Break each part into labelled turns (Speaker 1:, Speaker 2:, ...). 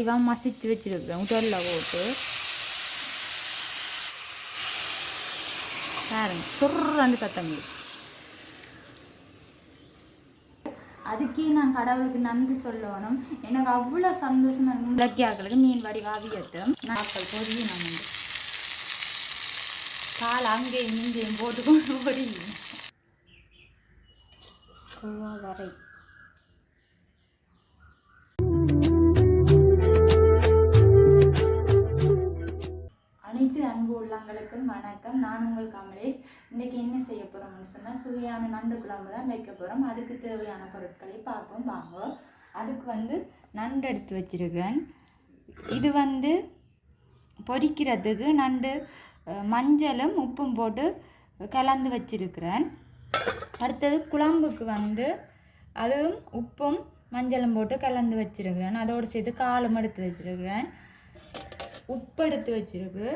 Speaker 1: இவன் மசிச்சு வச்சிருக்கிறேன் உடல்ல போட்டு பாருங்க சொல்றாண்டு சத்தம். அதுக்கே நான் கடவுளுக்கு நன்றி சொல்லணும். எனக்கு அவ்வளோ சந்தோஷமா இருக்கும். இலக்கியாக்களுக்கு மீன் வடிவாவியட்டும் நாட்கள் பொருள் நான் வந்து கால் அங்கேயும் இங்கேயும் போட்டுக்கொண்டு ஓடி வரை அனைத்து அன்பு உள்ளங்களுக்கும் வணக்கம். நான் உங்கள் கமலேஷ். இன்றைக்கி என்ன செய்ய போகிறோம்னு சொன்னால் சுவையான நண்டு குழம்பு தான் வைக்க போகிறோம். அதுக்கு தேவையான பொருட்களை பார்ப்போம் வாங்க. அதுக்கு வந்து நண்டு எடுத்து வச்சிருக்கேன். இது வந்து பொரிக்கிறதுக்கு நண்டு மஞ்சளும் உப்பும் போட்டு கலந்து வச்சிருக்கிறேன். அடுத்தது குழம்புக்கு வந்து அதுவும் உப்பும் மஞ்சளும் போட்டு கலந்து வச்சிருக்கிறேன். அதோடு சேர்த்து காலும் எடுத்து வச்சிருக்கிறேன். உப்பு எடுத்து வச்சிருக்கு,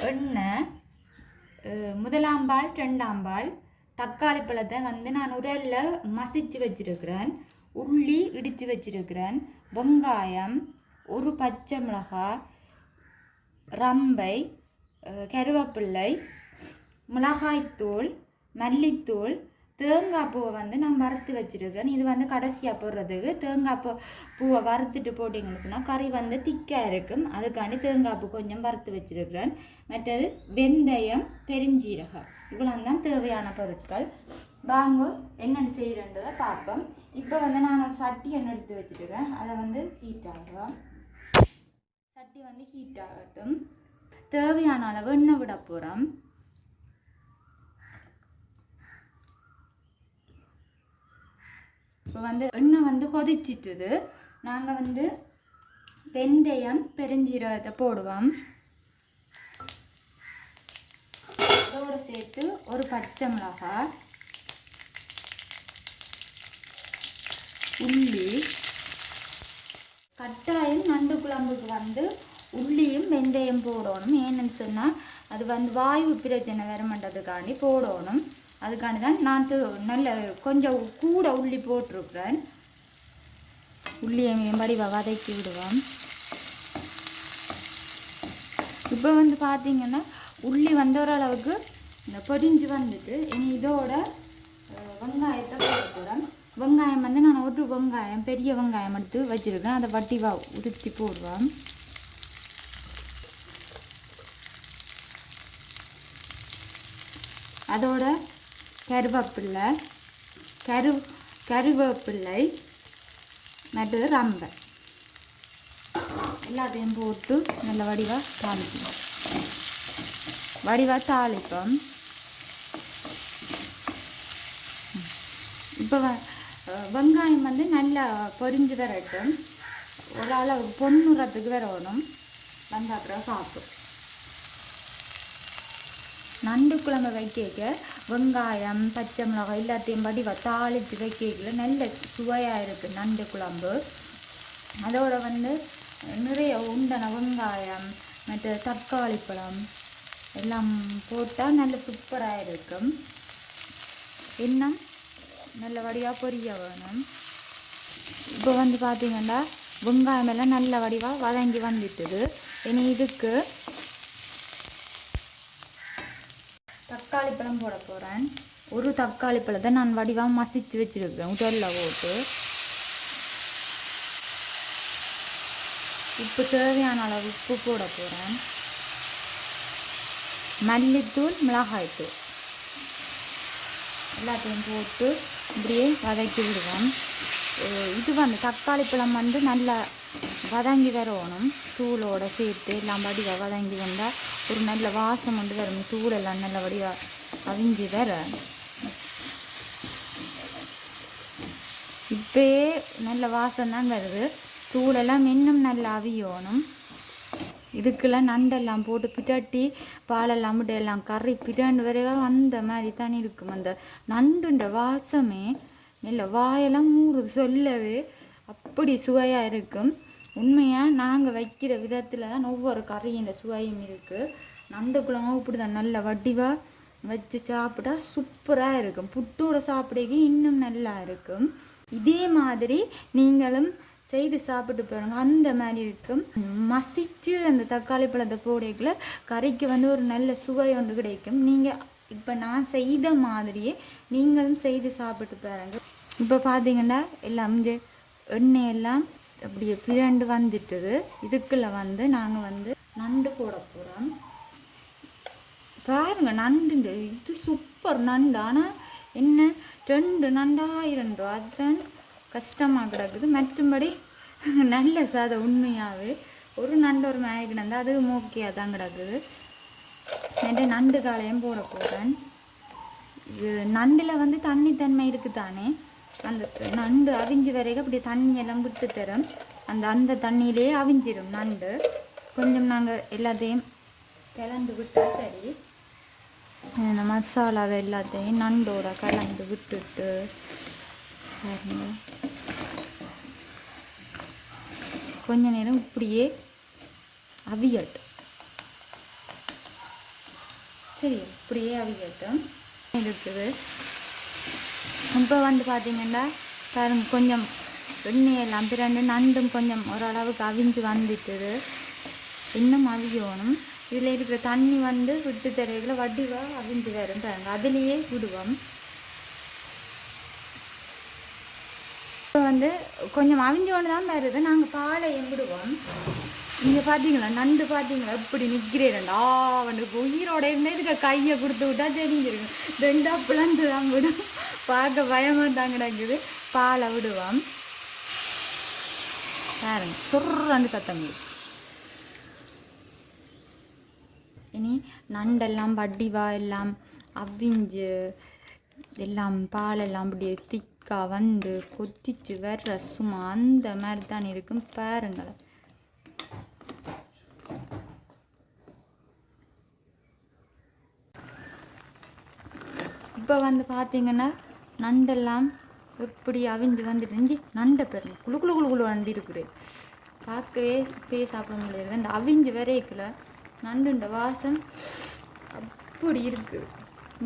Speaker 1: எண்ணெய், முதலாம் பால் ரெண்டாம் பால், தக்காளி பழத்தை வந்து நான் உரலில் மசிச்சு வச்சிருக்கிறேன், உள்ளி இடித்து வச்சிருக்கிறேன், வெங்காயம், ஒரு பச்சை மிளகாய், ரம்பை, கருவேப்பிள்ளை, மிளகாய்த்தூள், மல்லித்தூள், தேங்காய் பூவை வந்து நான் வறுத்து வச்சிருக்கிறேன். இது வந்து கடைசியாக போடுறதுக்கு தேங்காய் பூவை வறுத்துட்டு போட்டிங்கன்னு சொன்னால் கறி வந்து திக்காக இருக்கும். அதுக்காண்டி தேங்காய் பூ கொஞ்சம் வறுத்து வச்சிருக்கிறேன். மற்றது வெந்தயம், பெருஞ்சீரகம், இவ்வளோ தான் தேவையான பொருட்கள். வாங்க என்னென்னு செய்கிறன்றதை பார்ப்போம். இப்போ வந்து நான் ஒரு சட்டி எண்ணெய் எடுத்து வச்சுருக்கேன். அதை வந்து ஹீட் ஆகும். சட்டி வந்து ஹீட் ஆகட்டும். தேவையான அளவு எண்ணெய் விட போகிறோம். இப்போ வந்து எண்ணெய் வந்து கொதிச்சிட்டுது. நாங்கள் வந்து வெந்தயம், பெருஞ்சீரகத்தை போடுவோம். அதோடு சேர்த்து ஒரு பச்சை மிளகாய், உள்ளி. கட்டாயம் நண்டு குழம்புக்கு வந்து உள்ளியும் வெந்தயம் போடணும். ஏன்னு சொன்னால் அது வந்து வாயு பிரச்சனை வரமாட்டதுக்காண்டி போடணும். அதுக்காண்டி தான் நான் நல்ல கொஞ்சம் கூட உள்ளி போட்டிருக்கிறேன். உள்ளியை வடிவா வதக்கி விடுவோம். இப்போ வந்து பார்த்தீங்கன்னா உள்ளி வந்த ஓரளவுக்கு இந்த பொரிஞ்சு வந்துட்டு இனி இதோட வெங்காயத்தை போட போகிறேன். வெங்காயம் வந்து நான் ஒரு வெங்காயம் பெரிய வெங்காயம் எடுத்து வச்சுருக்கேன். அதை வட்டிவா உதுத்தி போடுவோம். அதோட கருவேப்பிள்ளை மற்றது ரம்பை எல்லாத்தையும் போட்டு நல்ல வடிவாக தாளிப்போம். இப்போ வெங்காயம் வந்து நல்லா பொரிஞ்சு வரட்டும். ஒரு அளவு பொன்னுறதுக்கு வரணும். வந்து அப்புறம் சாப்பிடும். நண்டு குழம்பு வைக்க வெங்காயம், பச்சை மிளகாய் எல்லாத்தையும் வடிவா தாளித்து வைக்கல நல்ல சுவையாக இருக்குது நண்டு குழம்பு. அதோட வந்து நிறைய உண்டன வெங்காயம் மற்ற தக்காளி பழம் எல்லாம் போட்டால் நல்ல சூப்பராக இருக்கும். இன்னும் நல்ல வடிவாக பொரிய வேணும். இப்போ வந்து பார்த்திங்கன்னா வெங்காயம் எல்லாம் நல்ல வடிவாக வதங்கி வந்துட்டுது. இனி இதுக்கு தக்காளி பழம் போட போகிறேன். ஒரு தக்காளி பழத்தை நான் வடிவாக மசிச்சு வச்சுருக்கிறேன் உடலில் போட்டு. உப்பு தேவையான அளவு உப்பு போட போகிறேன். மல்லித்தூள், மிளகாய்த்தூள் எல்லாத்தையும் போட்டு இப்படியே வதக்கி விடுவோம். இது வந்து தக்காளி பழம் வந்து நல்லா வதங்கி வரணும். தூளோட சேர்த்து எல்லாம் வடிவாக வதங்கி வந்தால் ஒரு நல்ல வாசம் கொண்டு வரும். தூளெல்லாம் நல்ல வடிவாக அவிஞ்சி வர இப்பயே நல்ல வாசம் தான் வருது. தூளெல்லாம் இன்னும் நல்லா அவியணும். இதுக்கெல்லாம் நண்டெல்லாம் போட்டு பிட்டாட்டி பாலெல்லாம் முட்டையெல்லாம் கறி பிட்டாண்டு வர அந்த மாதிரி தான் இருக்கும். அந்த நண்டுன்ற வாசமே நல்ல வாயெல்லாம் மூறுது சொல்லவே அப்படி சுவையாக இருக்கும். உண்மையாக நாங்கள் வைக்கிற விதத்தில் தான் ஒவ்வொரு கறியின் சுவையும் இருக்குது. நண்டு குழம்பு இப்படி தான் நல்ல வடிவாக வச்சு சாப்பிட்டா சூப்பராக இருக்கும். புட்டோட சாப்பிடக்கு இன்னும் நல்லா இருக்கும். இதே மாதிரி நீங்களும் செய்து சாப்பிட்டு பாருங்க, அந்த மாதிரி இருக்கும். மசிச்சு அந்த தக்காளி பழத்தை போடைக்குள்ள கறிக்கு வந்து ஒரு நல்ல சுவை ஒன்று கிடைக்கும். நீங்கள் இப்போ நான் செய்த மாதிரியே நீங்களும் செய்து சாப்பிட்டு பாருங்க. இப்போ பார்த்தீங்கன்னா எல்லாம் இந்த எண்ணெயெல்லாம் அப்படியே பிரண்டு வந்துட்டுது. இதுக்குள்ள வந்து நாங்கள் வந்து நண்டு போட போகிறோம். பாருங்க, நண்டு இது சூப்பர் நண்டு. ஆனால் என்ன 2 நண்டா 2 ரூபா, அதுதான் கஷ்டமாக கிடக்குது. மற்றும்படி நல்ல சாதம் உண்மையாகவே ஒரு நண்டு ஒரு மேகி கிடந்தா அது மோக்கியாக தான் கிடக்குது. நேற்று நண்டு காலையும் போட போகிறேன். இது நண்டில் வந்து தண்ணி இருக்குது தானே, அந்த நண்டு அவிஞ்சு வரைக்கும் அப்படி தண்ணியெல்லாம் விட்டு தரும். அந்த தண்ணியிலே அவிஞ்சிடும் நண்டு. கொஞ்சம் நாங்கள் எல்லாத்தையும் கலந்து விட்டால் சரி. இந்த மசாலாவை எல்லாத்தையும் நண்டோட கலந்து விட்டுட்டு கொஞ்ச நேரம் இப்படியே அவியட்டும். சரி, இப்படியே அவியட்டும் இருக்குது. இப்போ வந்து பார்த்தீங்கன்னா பாருங்க, கொஞ்சம் எண்ணெயெல்லாம் பிறண்டு நண்டும் கொஞ்சம் ஓரளவுக்கு அவிஞ்சு வந்துட்டுது. இன்னும் அவியணும். இதில் இருக்கிற தண்ணி வந்து விட்டு தரையில் வடிவாக அவிஞ்சு வரும் பாருங்க, அதுலேயே விடுவோம். இப்போ வந்து கொஞ்சம் அவிஞ்சோன்னு தான் வருது. நாங்கள் பாலையும் விடுவோம். இங்கே பார்த்தீங்களா நண்டு, பார்த்தீங்களா இப்படி நிற்கிறேன்டா வந்து உயிரோட இருந்தால் இதுக்கு கையை கொடுத்து விட்டா தெரிஞ்சிருக்கு. 2 பிளந்து தான் விடும். பார்க்க பயமாக தான் கிடக்குது. பாலை விடுவோம் பாருங்க, சொல்றாண்டு சத்தம். இனி நண்டெல்லாம் வடிவா எல்லாம் அவிஞ்சு எல்லாம் பாலெல்லாம் அப்படியே திக்காக வந்து கொத்திச்சு வர்ற சும்மா அந்த மாதிரி தான் இருக்கும் பாருங்களேன். இப்போ வந்து பார்த்தீங்கன்னா நண்டெல்லாம் எப்படி அவிஞ்சு வந்துட்டு நண்டை பாருங்க, குழு குழு குழு குழு வண்டி இருக்குது. பார்க்கவே சாப்பிட முடியாது. அந்த அவிஞ்சு வரைக்குள்ள நண்டுண்ட வாசம் அப்படி இருக்குது.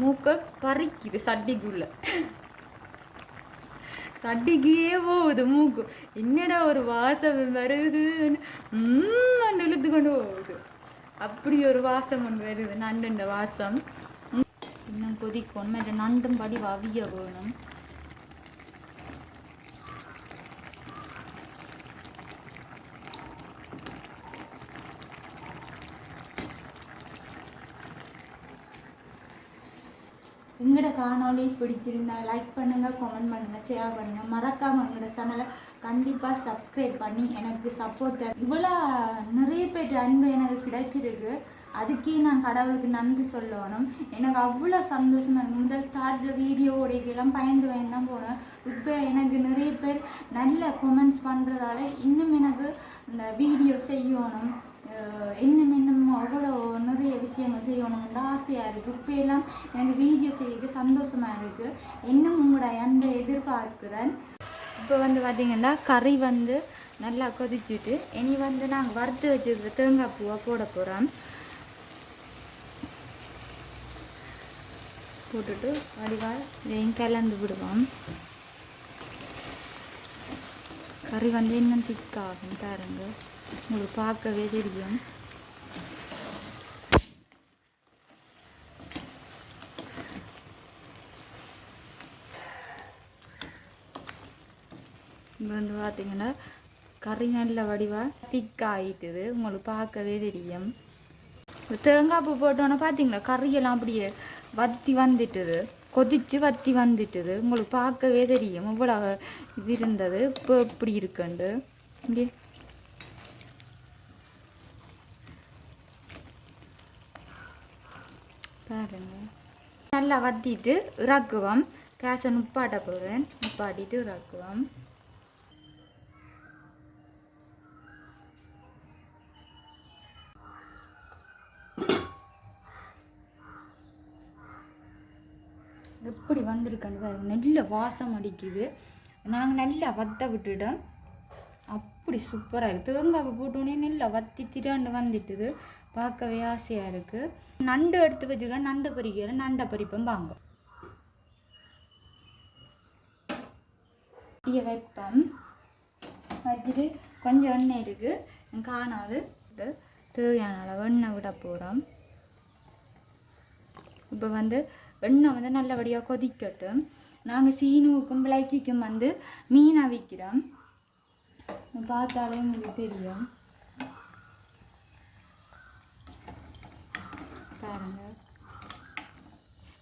Speaker 1: மூக்க பறிக்குது, சட்டிக்குள்ள சட்டிக்கே போகுது மூக்கு. என்னடா ஒரு வாசம் வருதுன்னு இழுத்து கொண்டு போகுது. அப்படி ஒரு வாசம் ஒன்று வருது, நண்டுண்ட வாசம். இன்னும் கொதிக்கணும். மற்ற நண்டும் படி அவிய வேணும். எங்களோட காணொலி பிடிச்சிருந்தா லைக் பண்ணுங்கள், கமெண்ட் பண்ணுங்கள், ஷேர் பண்ணுங்கள். மறக்காமல் எங்களோட சேனலை கண்டிப்பாக சப்ஸ்கிரைப் பண்ணி எனக்கு சப்போர்ட். இவ்வளோ நிறைய பேர் அன்பு எனக்கு கிடைச்சிருக்கு. அதுக்கே நான் கடவுளுக்கு நன்றி சொல்லணும். எனக்கு அவ்வளோ சந்தோஷமாக இருக்குது. முதல் ஸ்டார்டில் வீடியோ உடைக்கலாம் பயந்து தான் போனேன். இப்போ எனக்கு நிறைய பேர் நல்ல கமெண்ட்ஸ் பண்ணுறதால இன்னும் எனக்கு இந்த வீடியோ செய்யணும், இன்னும் அவ்வளோ நிறைய விஷயங்கள் செய்யணும்னு ஆசையாக இருக்குது. இப்போ எல்லாம் எனக்கு வீடியோ செய்ய சந்தோஷமாக இருக்குது. இன்னும் உங்களோட அன்பை எதிர்பார்க்குறேன். இப்போ வந்து பார்த்திங்கன்னா கறி வந்து நல்லா கொதிச்சுட்டு இனி வந்து நாங்கள் வறுத்து வச்சுருக்க தேங்காய் பூவை போட போகிறோம். போட்டுட்டு வடிவாக இதையும் கலந்து விடுவோம். கறி வந்து இன்னும் திக்காகும் பாருங்க, உங்களுக்கு பார்க்கவே தெரியும். இங்கே வந்து பார்த்தீங்கன்னா கறி நல்ல வடிவாக திக்காயிட்டுது, உங்களுக்கு பார்க்கவே தெரியும். தேங்காய் பூ போட்டோன்னே பார்த்தீங்களா கறியெல்லாம் அப்படியே வத்தி வந்துட்டுது, கொதிச்சு வத்தி வந்துட்டுது. உங்களுக்கு பார்க்கவே தெரியும் இவ்வளோ இது இருந்தது. இப்போ இப்படி இருக்குண்டு இப்படி பாருங்க. நல்லா வத்திட்டு இறக்குவோம். கேஸை நுப்பாட்ட போகிறேன். நுப்பாட்டிட்டு இறக்குவோம். எப்படி வந்திருக்கேன்னு பாருங்க, நல்ல வாசம் அடிக்குது. நாங்கள் நல்லா வத்த விட்டுட்டோம். அப்படி சூப்பராக இருக்குது. தேங்காவை போட்டோன்னே நல்லா வத்தி திராண்டு வந்துட்டுது. பார்க்கவே ஆசையாக இருக்குது. நண்டு எடுத்து வச்சுக்கிறேன், நண்டு பறிக்கிறேன், நண்டை பறிப்போம் வாங்க. இப்படியே வைப்போம். வச்சுட்டு கொஞ்சம் எண்ணெய் இருக்குது காணாது தேவையான அளவு எண்ணெய் விட போகிறோம். இப்போ வந்து எண்ணெய் வந்து நல்லபடியாக கொதிக்கட்டும். நாங்கள் சீனுவுக்கும் விளக்கிக்கும் வந்து மீன் அவிக்கிறோம். பார்த்தாலே உங்களுக்கு தெரியும் பாருங்க.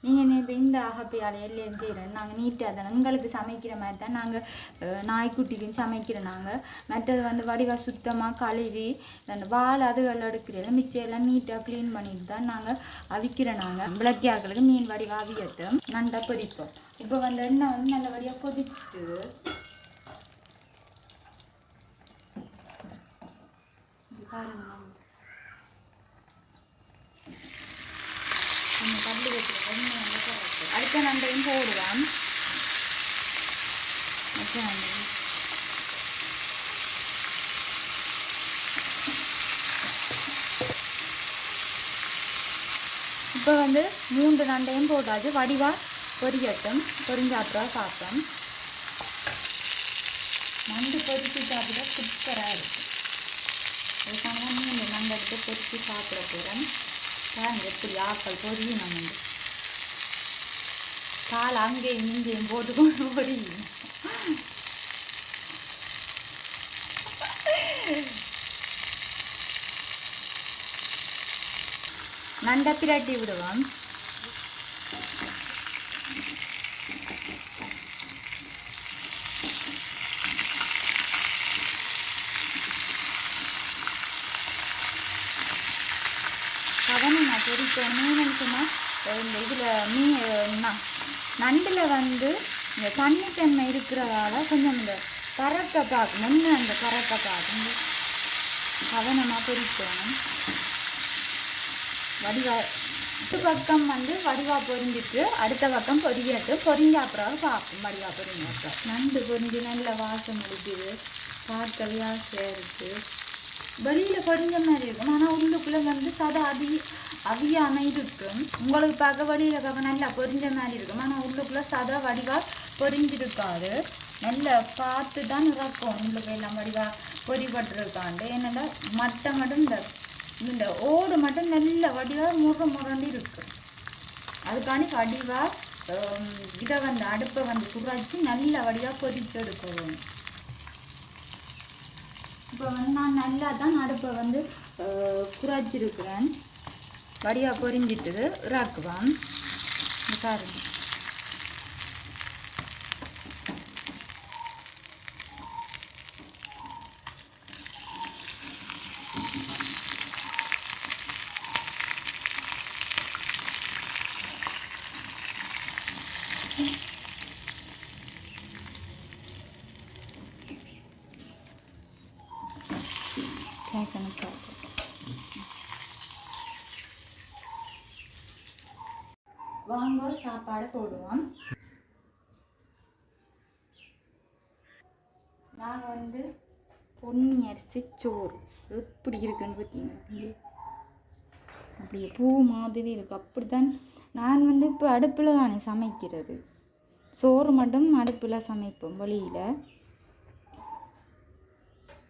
Speaker 1: நீங்கள் இப்போ இந்த ஆகப்பியால் எல்லாம் செய்கிறோம் நாங்கள் நீட்டாக தானே எங்களுக்கு சமைக்கிற மாதிரி தான் நாங்கள் நாய்க்குட்டிக்கும் சமைக்கிறோம். நாங்கள் மற்றது வந்து வடிவாக சுத்தமாக கழுவி அந்த வால் அதுகள் எடுக்கிறோம். மிச்சையெல்லாம் நீட்டாக க்ளீன் பண்ணிட்டு தான் நாங்கள் அவிக்கிறோம். நாங்கள் விளக்கியாக்களுக்கு மீன் வடிவாக அவியட்டும் நண்டை பொரிப்போம். இப்போ வந்து எண்ணெய் வந்து நல்லபடியாக கொதிச்சு பாருங்க. தள்ளி வச்சுருக்கோம். அடுத்த நண்டையும் போடுவோம். அடுத்த நண்டையும் இப்போ வந்து 3 நண்டையும் போட்டாச்சு. வடிவாக பொரியட்டும். பொரிஞ்ச அப்புறம் சாப்பிட்டோம். நண்டு பொரிச்சு சாப்பிட சூப்பராக இருக்கும். அதுக்காக தான் இந்த நண்டை எடுத்து பொரிச்சு சாப்பிட போகிறேன். பாருங்க எப்படி ஆக்கள் பொரியும். நம்ம வந்து கால் அங்கேயும் இங்கேயும் போட்டுக்கொண்டு பொரியும். நண்டை பிரட்டி விடுவோம். கவனம் நான் பொரிப்பேன். மீன் சொன்னால் இந்த இதில் நண்டில் வந்து இந்த தண்ணித்தன்மை இருக்கிறதால கொஞ்சம் இந்த கரக்கை பார்க்கணும். இன்னும் அந்த கரக்கை பார்க்கணும். கவனமாக பொரிக்கணும். ஒரு பக்கம் வந்து வடிவா பொரிஞ்சிட்டு அடுத்த பக்கம் பொரியட்டு. பொரிஞ்ச அப்புறம் பார்ப்போம். வடிவா பொரிஞ்ச அப்புறம் நண்டு பொரிஞ்சு நல்ல வாசம் முடிக்குது. பார்க்கவே ஆசையாக இருக்குது. வெளியில் பொரிஞ்ச மாதிரி இருக்கும். ஆனால் உள்ளுக்குள்ளே வந்து சதை அவியாமல் இருக்கும். உங்களுக்கு பார்க்க வெளியில் பார்க்க நல்லா பொரிஞ்ச மாதிரி இருக்கும். ஆனால் உள்ளுக்குள்ளே சதை வடிவாக பொரிஞ்சிருக்காது. நல்ல பார்த்து தான் இறக்கும். உங்களுக்கு எல்லாம் வடிவாக பொரிப்பட்டுருக்காண்டு. என்னென்னா மட்டும் இந்த ஓடு மட்டும் நல்ல வடிவாக முரண்டு இருக்கு. அதுக்காண்டி வடிவாக இதை வந்து அடுப்பை வந்து குறைச்சி நல்ல வடிவாக பொரிச்சு எடுக்கணும். இப்போ வந்து நான் நல்லா தான் அடுப்பை வந்து குறைச்சிருக்கிறேன். வடிவாக பொரிஞ்சிட்டு இறக்குவேன். பாருங்க. வாங்க சாப்பாடு போடுவோம். நாங்கள் வந்து பொன்னி அரிசி சோறு எப்படி இருக்குன்னு பார்த்தீங்கன்னா அப்படியே பூ மாதிரி இருக்குது. அப்படித்தான் நான் வந்து இப்போ அடுப்பில் தானே சமைக்கிறது. சோறு மட்டும் அடுப்பில் சமைப்போம். வெளியில்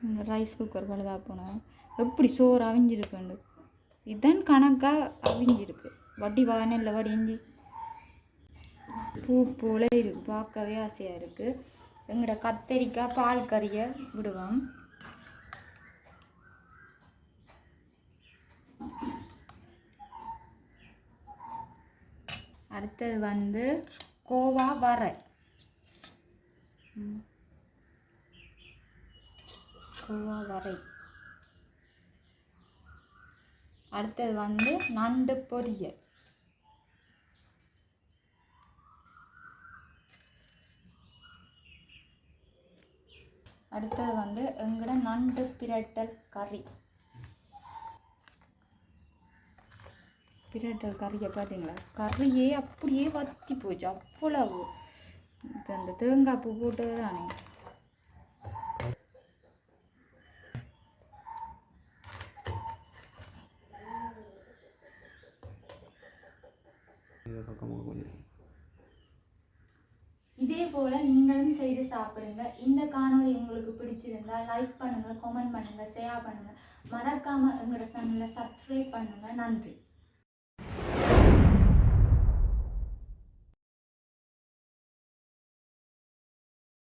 Speaker 1: இந்த ரைஸ் குக்கர் பழுதாக போனேன். எப்படி சோறு அவிஞ்சிருக்குண்டு இதுதான் கணக்காக அவிஞ்சிருக்கு. வட்டி வானல்ல வடிஞ்சி பூ போல இருக்கு. பார்க்கவே ஆசையாக இருக்குது. எங்களோட கத்தரிக்காய் பால் கறியை விடுவோம். அடுத்தது வந்து கோவா வரை. கோவா வரை. அடுத்தது வந்து நண்டு பொரியல். அடுத்தது வந்து எங்கட நண்டு பிரட்டல் கறி. பிரட்டல் கறியை பார்த்தீங்களா, கறியே அப்படியே வத்தி போச்சு. அவ்வளவு அந்த தேங்காய் பூ போட்டது தானே. இதே போல் நீங்களும் செய்து சாப்பிடுங்க. இந்த காணொளி உங்களுக்கு பிடிச்சிருந்தால் லைக் பண்ணுங்கள், கமெண்ட் பண்ணுங்கள், ஷேர் பண்ணுங்கள். மறக்காமல் எங்களோட சேனலை சப்ஸ்கிரைப் பண்ணுங்கள். நன்றி.